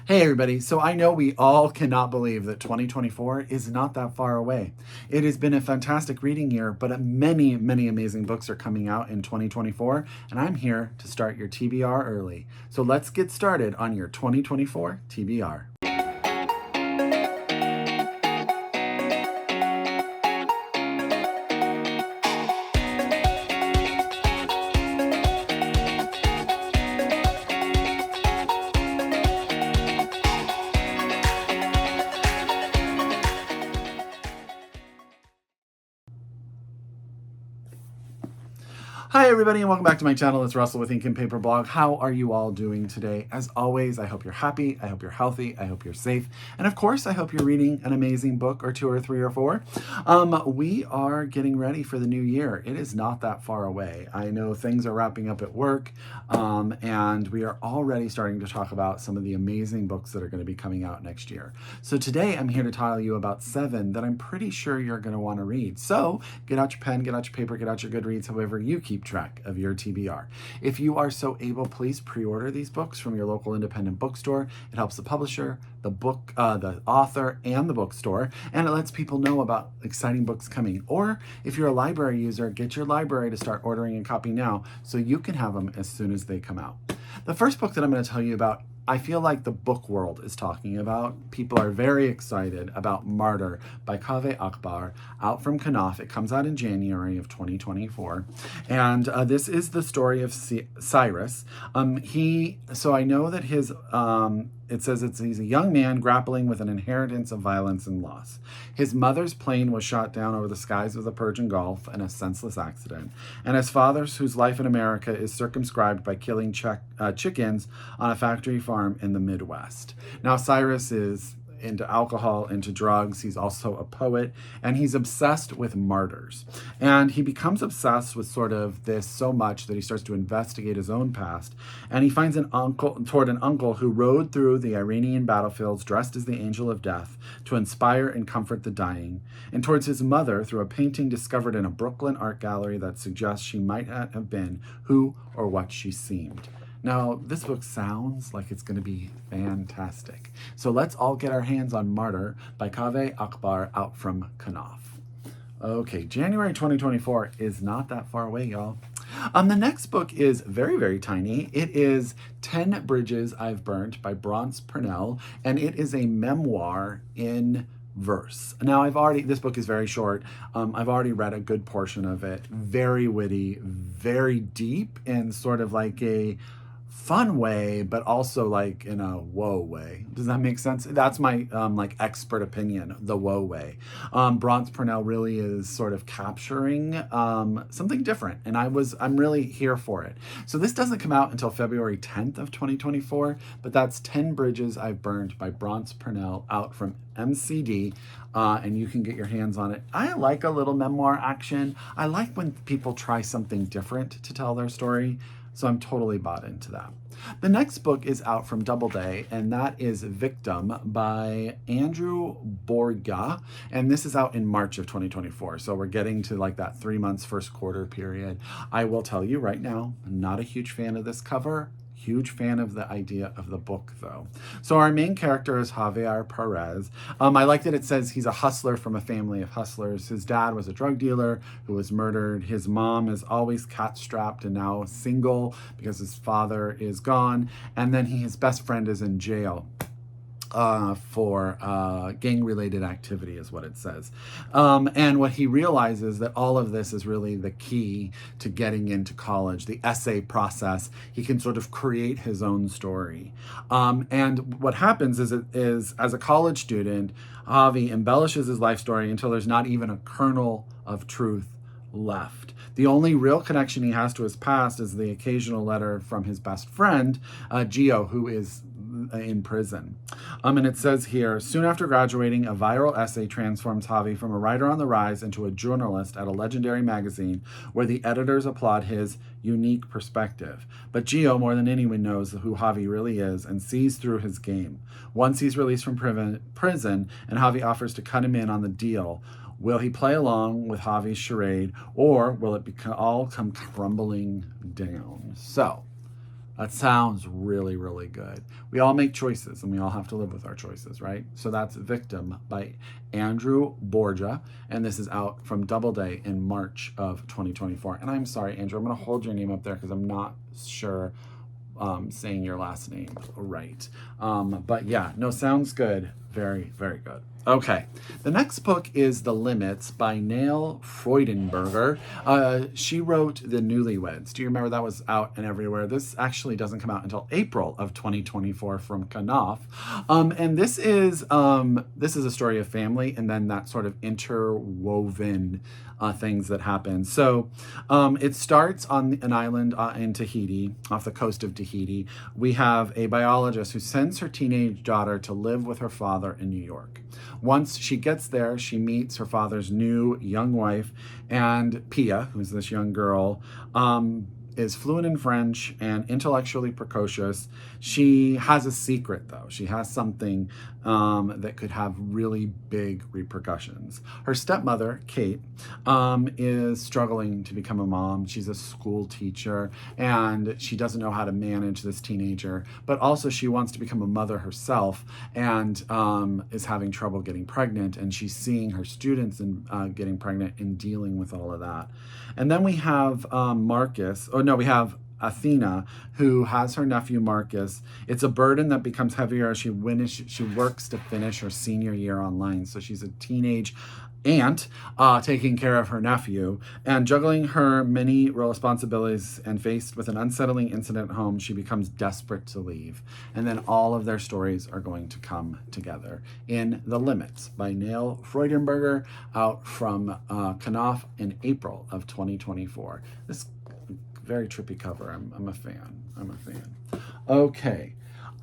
Hey everybody, so I know we all cannot believe that 2024 is not that far away. It has been a fantastic reading year, but many amazing books are coming out in 2024, and I'm here to start your TBR early. So let's get started on your 2024 TBR. Hi everybody and welcome back to my channel. It's Russell with Ink and Paper Blog. How are you all doing today? As always, I hope you're happy, I hope you're healthy, I hope you're safe, and of course I hope you're reading an amazing book or two or three or four. We are getting ready for the new year. It is not that far away. I know things are wrapping up at work, and we are already starting to talk about some of the amazing books that are going to be coming out next year. So today I'm here to tell you about 7 that I'm pretty sure you're going to want to read. So get out your pen, get out your paper, get out your Goodreads, however you keep track of your TBR. If you are so able, please pre-order these books from your local independent bookstore. It helps the publisher, the author, and the bookstore, and it lets people know about exciting books coming. Or if you're a library user, get your library to start ordering a copy now so you can have them as soon as they come out. The first book that I'm going to tell you about, I feel like the book world is talking about. People are very excited about Martyr by Kaveh Akbar, out from Knopf. It comes out in January of 2024. And this is the story of Cyrus. So I know that it says he's a young man grappling with an inheritance of violence and loss. His mother's plane was shot down over the skies of the Persian Gulf in a senseless accident. And his father's, whose life in America is circumscribed by killing chickens on a factory farm in the Midwest. Now, Cyrus is into alcohol, into drugs. He's also a poet, and he's obsessed with martyrs. And he becomes obsessed with sort of this so much that he starts to investigate his own past. And he finds an uncle who rode through the Iranian battlefields dressed as the angel of death to inspire and comfort the dying. And towards his mother through a painting discovered in a Brooklyn art gallery that suggests she might not have been who or what she seemed. Now, this book sounds like it's going to be fantastic. So let's all get our hands on Martyr by Kaveh Akbar, out from Knopf. Okay, January 2024 is not that far away, y'all. The next book is very tiny. It is 10 Bridges I've Burnt by Purnell, and it is a memoir in verse. Now, this book is very short. I've already read a good portion of it. Very witty, very deep, and sort of like a fun way, but also like in a whoa way. Does that make sense? That's my like expert opinion, the whoa way. Purnell really is sort of capturing something different, and I'm really here for it. So this doesn't come out until February 10th of 2024, but that's 10 Bridges I've Burned by Purnell, out from MCD, and you can get your hands on it. I like a little memoir action. I like when people try something different to tell their story. So I'm totally bought into that. The next book is out from DoubleDay, and that is Victim by Andrew Boryga, and this is out in March of 2024. So we're getting to like that 3 months, first quarter period. I will tell you right now, I'm not a huge fan of this cover. Huge fan of the idea of the book, though. So our main character is Javier Perez. I like that it says he's a hustler from a family of hustlers. His dad was a drug dealer who was murdered. His mom is always cat-strapped and now single because his father is gone. And then his best friend is in jail for gang-related activity, is what it says. And what he realizes that all of this is really the key to getting into college, the essay process. He can sort of create his own story. And what happens is as a college student, Javi embellishes his life story until there's not even a kernel of truth left. The only real connection he has to his past is the occasional letter from his best friend, Gio, who is in prison. And it says here, soon after graduating, a viral essay transforms Javi from a writer on the rise into a journalist at a legendary magazine where the editors applaud his unique perspective. But Gio, more than anyone, knows who Javi really is and sees through his game. Once he's released from prison and Javi offers to cut him in on the deal, will he play along with Javi's charade, or will it all come crumbling down? So, That sounds really, really good. We all make choices and we all have to live with our choices, right? So that's Victim by Andrew Boryga. And this is out from DoubleDay in March of 2024. And I'm sorry, Andrew, I'm going to hold your name up there because I'm not sure saying your last name right. But yeah, no, sounds good. Very, very good. Okay, the next book is The Limits by Nell Freudenberger. She wrote The Newlyweds. Do you remember that was out and everywhere? This actually doesn't come out until April of 2024 from Knopf. And this is a story of family and then that sort of interwoven things that happen. So it starts on an island in Tahiti, off the coast of Tahiti. We have a biologist who sends her teenage daughter to live with her father in New York. Once she gets there, she meets her father's new young wife, and Pia, who's this young girl, is fluent in French and intellectually precocious. She has a secret, though. She has something that could have really big repercussions. Her stepmother, Kate, is struggling to become a mom. She's a school teacher, and she doesn't know how to manage this teenager, but also she wants to become a mother herself and is having trouble getting pregnant, and she's seeing her students getting pregnant and dealing with all of that. And then we have we have Athena, who has her nephew Marcus. It's a burden that becomes heavier as she works to finish her senior year online. So she's a teenage aunt taking care of her nephew and juggling her many responsibilities, and faced with an unsettling incident at home, she becomes desperate to leave. And then all of their stories are going to come together in The Limits by Nell Freudenberger, out from Knopf in April of 2024. This very trippy cover. I'm a fan. Okay.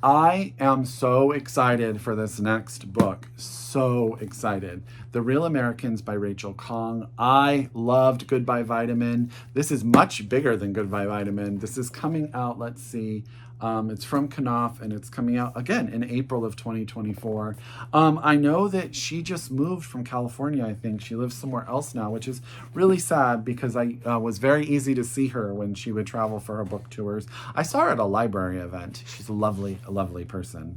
I am so excited for this next book. So excited. The Real Americans by Rachel Khong. I loved Goodbye Vitamin. This is much bigger than Goodbye Vitamin. This is coming out, let's see. It's from Knopf, and it's coming out again in April of 2024. I know that she just moved from California, I think. She lives somewhere else now, which is really sad because I was very easy to see her when she would travel for her book tours. I saw her at a library event. She's a lovely person.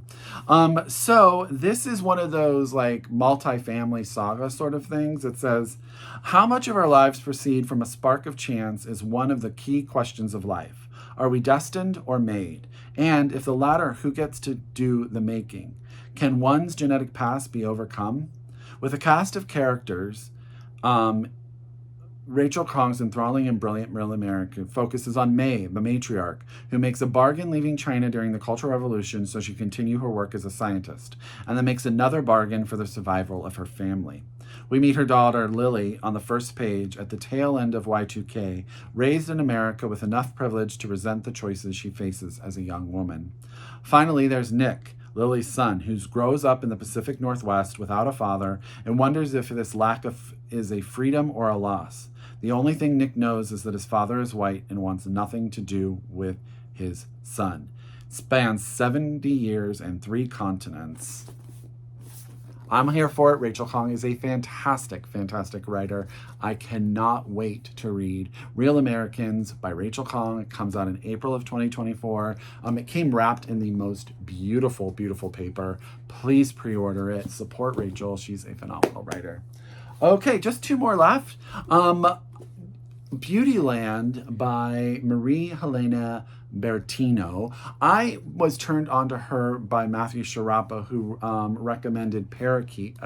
So this is one of those like multi-family saga sort of things. It says, how much of our lives proceed from a spark of chance is one of the key questions of life. Are we destined or made? And if the latter, who gets to do the making? Can one's genetic past be overcome? With a cast of characters, Rachel Khong's enthralling and brilliant Real American focuses on May, the matriarch, who makes a bargain leaving China during the Cultural Revolution so she can continue her work as a scientist, and then makes another bargain for the survival of her family. We meet her daughter, Lily, on the first page at the tail end of Y2K, raised in America with enough privilege to resent the choices she faces as a young woman. Finally, there's Nick, Lily's son, who grows up in the Pacific Northwest without a father and wonders if this lack of is a freedom or a loss. The only thing Nick knows is that his father is white and wants nothing to do with his son. It spans 70 years and 3 continents. I'm here for it. Rachel Khong is a fantastic writer. I cannot wait to read Real Americans by Rachel Khong. It comes out in April of 2024. It came wrapped in the most beautiful paper. Please pre-order it. Support Rachel. She's a phenomenal writer. Okay, just 2 more left. Beautyland by Marie-Helene Bertino. I was turned on to her by Matthew Sharapa, who recommended Parakeet,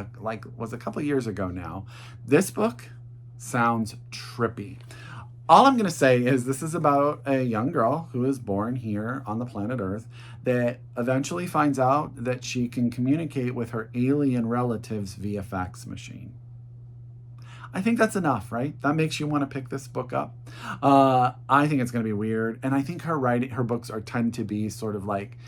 was a couple years ago now. This book sounds trippy. All I'm going to say is this is about a young girl who is born here on the planet Earth that eventually finds out that she can communicate with her alien relatives via fax machine. I think that's enough, right? That makes you want to pick this book up. I think it's going to be weird. And I think her books tend to be sort of like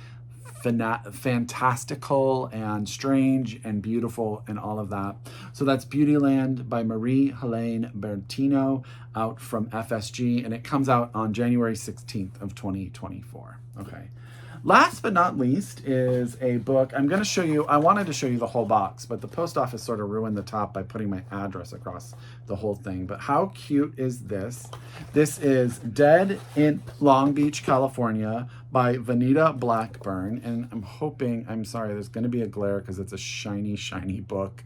fantastical and strange and beautiful and all of that. So that's Beautyland by Marie-Helene Bertino, out from FSG, and it comes out on January 16th of 2024. Okay. Last but not least is a book. I wanted to show you the whole box, but the post office sort of ruined the top by putting my address across the whole thing. But how cute is this? This is Dead in Long Beach, California by Venita Blackburn. And I'm sorry, there's going to be a glare because it's a shiny, shiny book.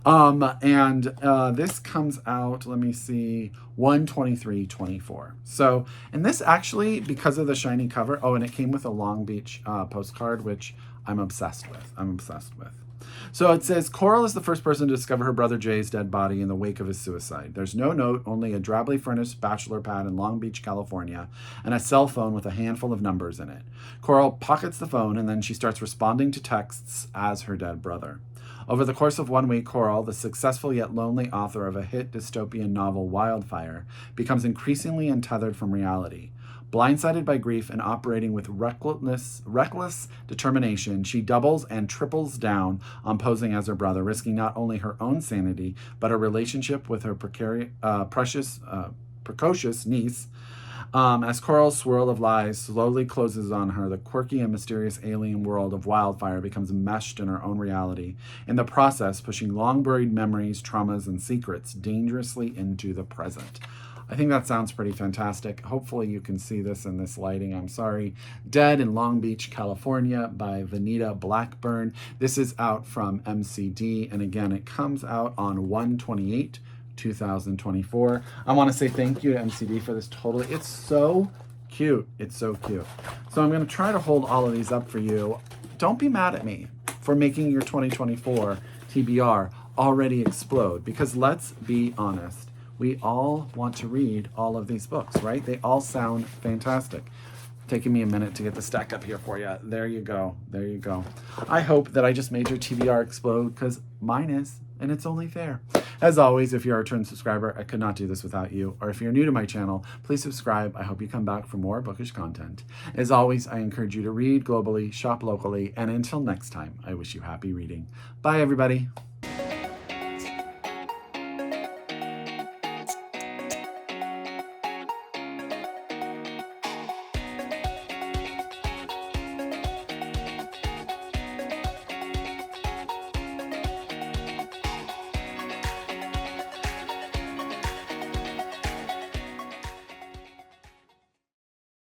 This comes out, let me see, 1/23/24. So, and this actually, because of the shiny cover, and it came with a Long Beach postcard, which I'm obsessed with. So it says, Coral is the first person to discover her brother Jay's dead body in the wake of his suicide. There's no note, only a drably furnished bachelor pad in Long Beach, California, and a cell phone with a handful of numbers in it. Coral pockets the phone, and then she starts responding to texts as her dead brother. Over the course of 1 week, Coral, the successful yet lonely author of a hit dystopian novel Wildfire, becomes increasingly untethered from reality. Blindsided by grief and operating with reckless determination, she doubles and triples down on posing as her brother, risking not only her own sanity, but a relationship with her precocious niece. As Coral's swirl of lies slowly closes on her, the quirky and mysterious alien world of Wildfire becomes enmeshed in her own reality, in the process pushing long-buried memories, traumas, and secrets dangerously into the present. I think that sounds pretty fantastic. Hopefully you can see this in this lighting. I'm sorry. Dead in Long Beach, California by Venita Blackburn. This is out from MCD. And again, it comes out on 1/28/2024. I want to say thank you to MCD for this totally. It's so cute. It's so cute. So I'm going to try to hold all of these up for you. Don't be mad at me for making your 2024 TBR already explode, because let's be honest. We all want to read all of these books, right? They all sound fantastic. Taking me a minute to get the stack up here for you. There you go. There you go. I hope that I just made your TBR explode, because mine is, and it's only fair. As always, if you're a return subscriber, I could not do this without you. Or if you're new to my channel, please subscribe. I hope you come back for more bookish content. As always, I encourage you to read globally, shop locally, and until next time, I wish you happy reading. Bye, everybody.